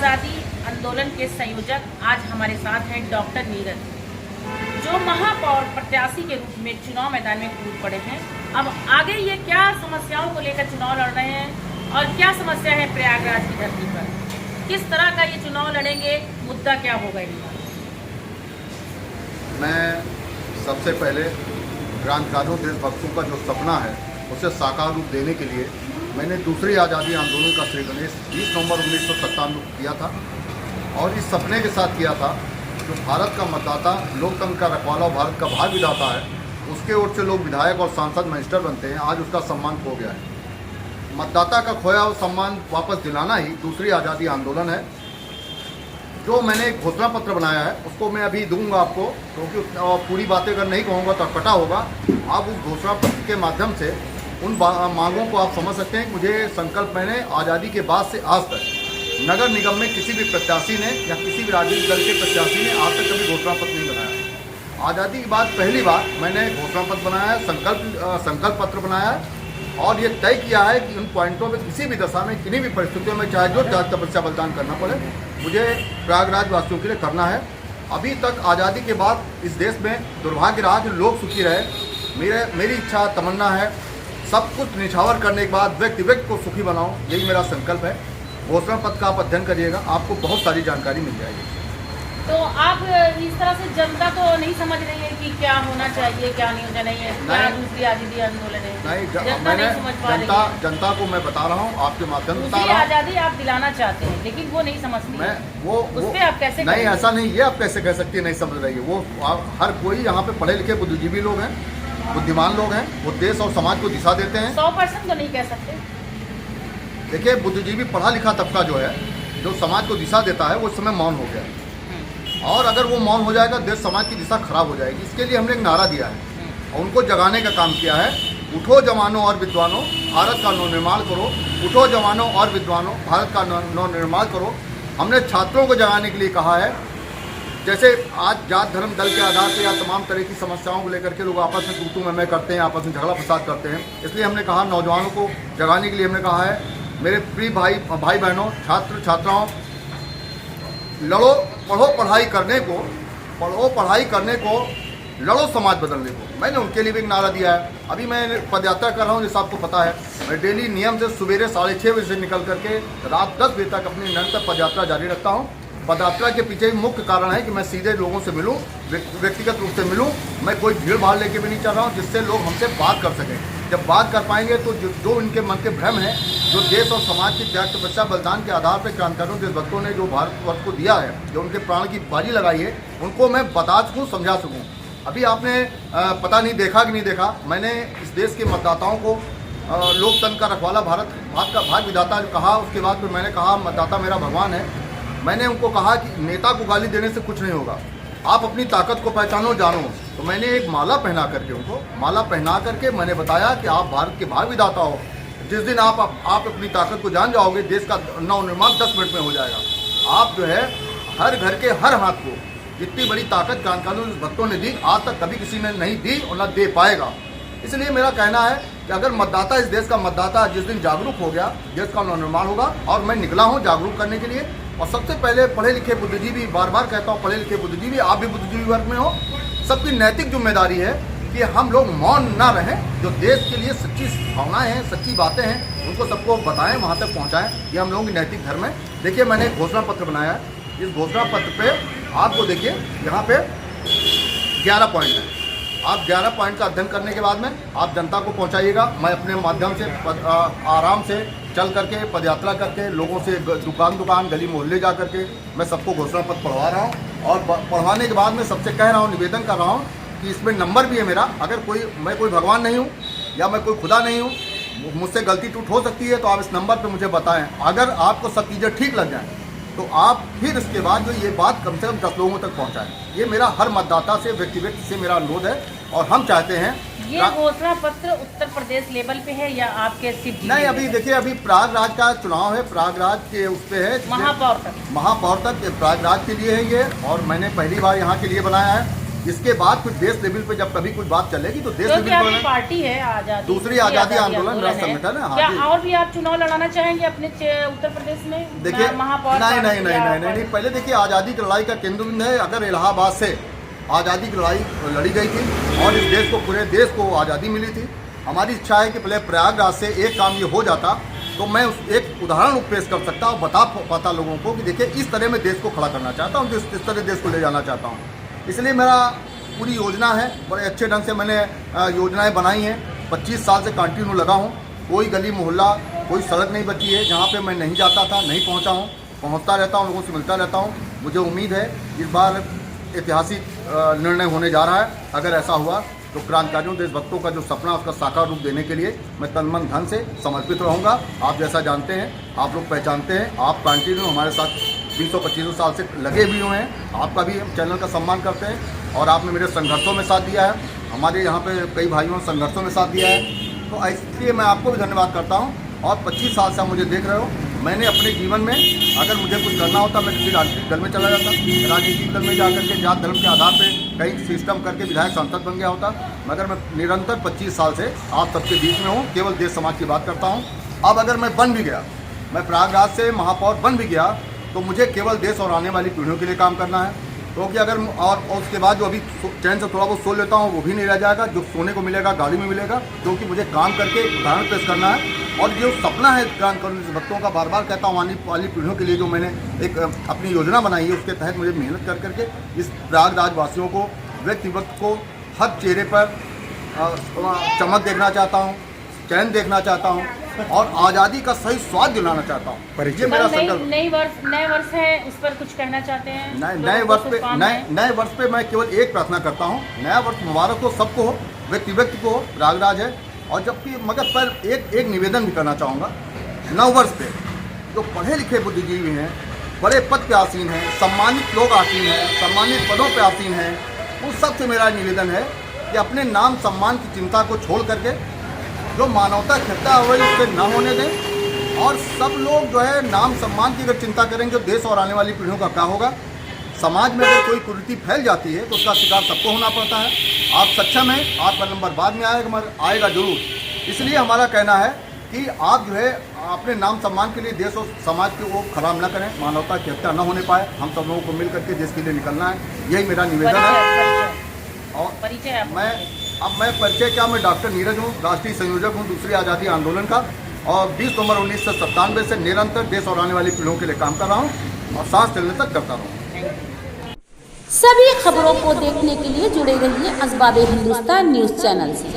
आज़ादी आंदोलन के संयोजक आज हमारे साथ हैं डॉक्टर नीरज, जो महापौर प्रत्याशी के रूप में चुनाव मैदान में कूद पड़े हैं। अब आगे ये क्या समस्याओं को लेकर चुनाव लड़ रहे हैं और क्या समस्या है प्रयागराज की धरती पर, किस तरह का ये चुनाव लड़ेंगे, मुद्दा क्या होगा इनका। मैं सबसे पहले क्रांतिकारियों देशभक्तों का जो सपना है उसे साकार रूप देने के लिए मैंने दूसरी आज़ादी आंदोलन का श्री गणेश 20 नवंबर 1997 को किया था और इस सपने के साथ किया था जो भारत का मतदाता लोकतंत्र का रखवाला और भारत का भाग्य विधाता है, उसके ओर से लोग विधायक और सांसद मिनिस्टर बनते हैं। आज उसका सम्मान खो गया है। मतदाता का खोया हुआ सम्मान वापस दिलाना ही दूसरी आज़ादी आंदोलन है। जो मैंने एक घोषणा पत्र बनाया है उसको मैं अभी दूंगा आपको, क्योंकि पूरी बातें अगर नहीं कहूँगा तो अटपटा होगा। आप उस घोषणा पत्र के माध्यम से उन मांगों को आप समझ सकते हैं कि मुझे संकल्प मैंने आज़ादी के बाद से आज तक नगर निगम में किसी भी प्रत्याशी ने या किसी भी राजनीतिक दल के प्रत्याशी ने आज तक कभी घोषणा पत्र नहीं बनाया। आज़ादी के बाद पहली बार मैंने घोषणा पत्र बनाया है, संकल्प पत्र बनाया है और ये तय किया है कि उन पॉइंटों में किसी भी दशा में किसी भी परिस्थितियों में चाहे जो त्याग तपस्या बलिदान करना पड़े मुझे प्रयागराज वासियों के लिए करना है। अभी तक आज़ादी के बाद इस देश में दुर्भाग्य रहा कि लोग सुखी रहे। मेरी इच्छा तमन्ना है सब कुछ निछावर करने के बाद व्यक्ति को सुखी बनाओ, यही मेरा संकल्प है। घोषणा पत्र का आप अध्ययन करिएगा, आपको बहुत सारी जानकारी मिल जाएगी। तो आप इस तरह से जनता तो नहीं समझ रही है कि क्या होना चाहिए क्या नहीं होना चाहिए, क्या दूसरी आज़ादी आंदोलन है, नहीं जनता नहीं समझ पा रही है। जनता को मैं बता रहा हूँ, आपके माध्यम से बता दूसरी रहा हूँ। आज़ादी आप दिलाना चाहते हैं लेकिन वो नहीं समझती है। उस पे आप कैसे नहीं, ऐसा नहीं, ये आप कैसे कह सकती है नहीं समझ रही है। वो हर कोई यहाँ पे पढ़े लिखे बुद्धिजीवी लोग हैं, बुद्धिमान लोग हैं, वो देश और समाज को दिशा देते हैं। 100% तो नहीं कह सकते। देखिए, बुद्धिजीवी पढ़ा लिखा तबका जो है, जो समाज को दिशा देता है, वो इस समय मौन हो गया है और अगर वो मौन हो जाएगा देश समाज की दिशा खराब हो जाएगी। इसके लिए हमने एक नारा दिया है और उनको जगाने का काम किया है। उठो जवानों और विद्वानों, भारत का नवनिर्माण करो। उठो जवानों और विद्वानों, भारत का नवनिर्माण करो। हमने छात्रों को जगाने के लिए कहा है। जैसे आज जात धर्म दल के आधार पर या तमाम तरह की समस्याओं को लेकर के लोग आपस में तू मैं करते हैं, आपस में झगड़ा फसाद करते हैं। इसलिए हमने कहा नौजवानों को जगाने के लिए हमने कहा है, मेरे प्रिय भाई बहनों, छात्र छात्राओं, लड़ो, पढ़ो पढ़ाई करने को, लड़ो समाज बदलने को। मैंने उनके लिए भी एक नारा दिया है। अभी मैं पदयात्रा कर रहा हूँ, जैसा आपको पता है। मैं डेली नियम से सुबह 6:30 बजे से निकल करके रात 10 बजे तक अपनी निरंतर पदयात्रा जारी रखता हूँ। पदयात्रा के पीछे मुख्य कारण है कि मैं सीधे लोगों से मिलूं, व्यक्तिगत रूप से मिलूं। मैं कोई भीड़ भाड़ लेके भी नहीं चल रहा हूं, जिससे लोग हमसे बात कर सकें। जब बात कर पाएंगे तो जो इनके मन के भ्रम है, जो देश और समाज की त्याग तपस्या बलिदान के आधार पर क्रांतिकारियों देशभक्तों ने जो भारतवर्ष को दिया है, जो उनके प्राण की बाजी लगाई है, उनको मैं बता सकूँ, समझा सकूँ। अभी आपने पता नहीं देखा कि नहीं देखा, मैंने इस देश के मतदाताओं को लोकतंत्र का रखवाला भारत का भाग्य विधाता कहा। उसके बाद फिर मैंने कहा मतदाता मेरा भगवान है। मैंने उनको कहा कि नेता को गाली देने से कुछ नहीं होगा, आप अपनी ताकत को पहचानो, जानो। तो मैंने एक माला पहना करके मैंने बताया कि आप भारत के भाग्य विधाता हो। जिस दिन आप अपनी ताकत को जान जाओगे, देश का नवनिर्माण 10 मिनट में हो जाएगा। आप जो है हर घर के हर हाथ को जितनी बड़ी ताकत क्रांतिकारियों भक्तों ने दी, आज तक कभी किसी ने नहीं दी और न दे पाएगा। इसलिए मेरा कहना है कि अगर मतदाता, इस देश का मतदाता जिस दिन जागरूक हो गया, देश का नवनिर्माण होगा। और मैं निकला हूँ जागरूक करने के लिए। और सबसे पहले पढ़े लिखे बुद्धिजीवी, बार बार कहता हूँ, पढ़े लिखे बुद्धिजीवी, आप भी बुद्धिजीवी वर्ग में हो। सबकी नैतिक जिम्मेदारी है कि हम लोग मौन ना रहें। जो देश के लिए सच्ची भावनाएं हैं, सच्ची बातें हैं, उनको सबको बताएं, वहाँ तक पहुँचाएं। ये हम लोगों की नैतिक धर्म है। देखिए, मैंने एक घोषणा पत्र बनाया है। इस घोषणा पत्र पे आपको देखिए, यहाँ पे 11 पॉइंट हैं। आप 11 पॉइंट का अध्ययन करने के बाद में आप जनता को पहुँचाइएगा। मैं अपने माध्यम से आराम से चल करके, पदयात्रा करके, लोगों से दुकान गली मोहल्ले जा करके मैं सबको घोषणा पत्र पढ़वा रहा हूँ। और पढ़वाने के बाद में सबसे कह रहा हूँ, निवेदन कर रहा हूँ कि इसमें नंबर भी है मेरा। अगर मैं कोई भगवान नहीं हूँ या मैं कोई खुदा नहीं हूँ, मुझसे गलती टूट हो सकती है, तो आप इस नंबर पर मुझे बताएं। अगर आपको सब चीज़ें ठीक लग जाएँ तो आप फिर इसके बाद जो ये बात कम से कम 10 लोगों तक पहुँचाएं। ये मेरा हर मतदाता से, व्यक्ति से मेरा अनुरोध है। और हम चाहते हैं ये घोषणा पत्र उत्तर प्रदेश लेवल पे है या आपके सिर्फ नहीं? अभी देखिए, अभी प्रयागराज का चुनाव है, प्रयागराज के उस पे है, महापौर तक प्रयागराज के लिए है ये। और मैंने पहली बार यहाँ के लिए बनाया है। इसके बाद फिर देश लेवल पे जब कभी कोई बात चलेगी तो देश क्योंकि लेवल आपकी पे पार्टी है आजादी, दूसरी आजादी आंदोलन राष्ट्र संगठन है। हाँ क्या जी। और भी आप चुनाव लड़ाना चाहेंगे अपने उत्तर प्रदेश में? देखिए महापौर नहीं, पहले देखिए आज़ादी की लड़ाई का केंद्र बिंदु है। अगर इलाहाबाद से आज़ादी की लड़ाई लड़ी गई थी और इस देश को, पूरे देश को आज़ादी मिली थी, हमारी इच्छा है कि पहले प्रयागराज से एक काम ये हो जाता तो मैं उस एक उदाहरण पेश कर सकता और बता पाता लोगों को कि देखिए इस तरह मैं देश को खड़ा करना चाहता हूँ, इस तरह देश को ले जाना चाहता हूँ। इसलिए मेरा पूरी योजना है, बड़े अच्छे ढंग से मैंने योजनाएं बनाई हैं। 25 साल से कंटिन्यू लगा हूँ। कोई गली मोहल्ला, कोई सड़क नहीं बची है जहाँ पे मैं नहीं जाता था, नहीं पहुँचा हूँ। पहुँचता रहता हूँ, लोगों से मिलता रहता हूँ। मुझे उम्मीद है इस बार ऐतिहासिक निर्णय होने जा रहा है। अगर ऐसा हुआ तो क्रांतिकारियों, देशभक्तों का जो सपना उसका साकार रूप देने के लिए मैं तन मन धन से समर्पित रहूँगा। आप जैसा जानते हैं, आप लोग पहचानते हैं, आप कंटिन्यू हमारे साथ 20-25 साल से लगे भी हुए हैं। आपका भी हम चैनल का सम्मान करते हैं और आपने मेरे संघर्षों में साथ दिया है। हमारे यहाँ पे कई भाइयों ने संघर्षों में साथ दिया है, तो इसलिए मैं आपको भी धन्यवाद करता हूँ। और 25 साल से आप मुझे देख रहे हो। मैंने अपने जीवन में अगर मुझे कुछ करना होता मैं किसी राजनीतिक दल में चला जाता, राजनीतिक दल में जाकर के जात धर्म के आधार पे कई सिस्टम करके विधायक सांसद बन गया होता। मगर मैं निरंतर 25 साल से आप सबके बीच में हूँ, केवल देश समाज की बात करता हूँ। अब अगर मैं बन भी गया, मैं प्रयागराज से महापौर बन भी गया, तो मुझे केवल देश और आने वाली पीढ़ियों के लिए काम करना है। क्योंकि अगर और उसके बाद जो अभी चैन से थोड़ा बहुत सो लेता हूँ वो भी नहीं रह जाएगा। जो सोने को मिलेगा गाड़ी में मिलेगा, क्योंकि मुझे काम करके उदाहरण पेश करना है। और जो सपना है क्रांतिकारी भक्तों का, बार बार कहता हूँ, आने वाली पीढ़ियों के लिए जो मैंने एक अपनी योजना बनाई है, उसके तहत मुझे मेहनत कर करके इस प्रयागराज वासियों को, व्यक्तिगत को हर चेहरे पर चमक देखना चाहता हूँ, चैन देखना चाहता हूँ और आज़ादी का सही स्वाद दिलाना चाहता हूँ। ये मेरा संकल्प। नए वर्ष है, उस पर कुछ कहना चाहते हैं? नए वर्ष पे मैं केवल एक प्रार्थना करता हूँ, नया वर्ष मुबारक हो सबको, व्यक्ति को। प्रयागराज है। और जबकि मगर पर एक निवेदन भी करना चाहूँगा। नव वर्ष पे जो पढ़े लिखे बुद्धिजीवी हैं, बड़े पद पे आसीन हैं, सम्मानित लोग आसीन हैं, सम्मानित पदों पे आसीन हैं, उस सबसे मेरा निवेदन है कि अपने नाम सम्मान की चिंता को छोड़ करके जो मानवता खिलता है वही उससे न होने दें। और सब लोग जो है नाम सम्मान की अगर चिंता करेंगे तो देश और आने वाली पीढ़ियों का क्या होगा। समाज में अगर कोई कुरीति फैल जाती है तो उसका शिकार सबको होना पड़ता है। आप सक्षम हैं, आपका नंबर बाद में आएगा मगर आएगा जरूर। इसलिए हमारा कहना है कि आप जो है अपने नाम सम्मान के लिए देश और समाज को वो खराब न करें, मानवता की हत्या न होने पाए। हम सब लोगों को मिल करके देश के लिए निकलना है, यही मेरा निवेदन है। और मैं परिचय क्या, मैं डॉक्टर नीरज हूँ, राष्ट्रीय संयोजक हूँ दूसरी आज़ादी आंदोलन का। और 20 नवंबर 1997 से निरंतर देश और आने वाली पीढ़ियों के लिए काम कर रहा हूँ और सांस चलने तक करता रहूँ। सभी खबरों को देखने के लिए जुड़े रहिए अखबार हिंदुस्तान न्यूज चैनल से।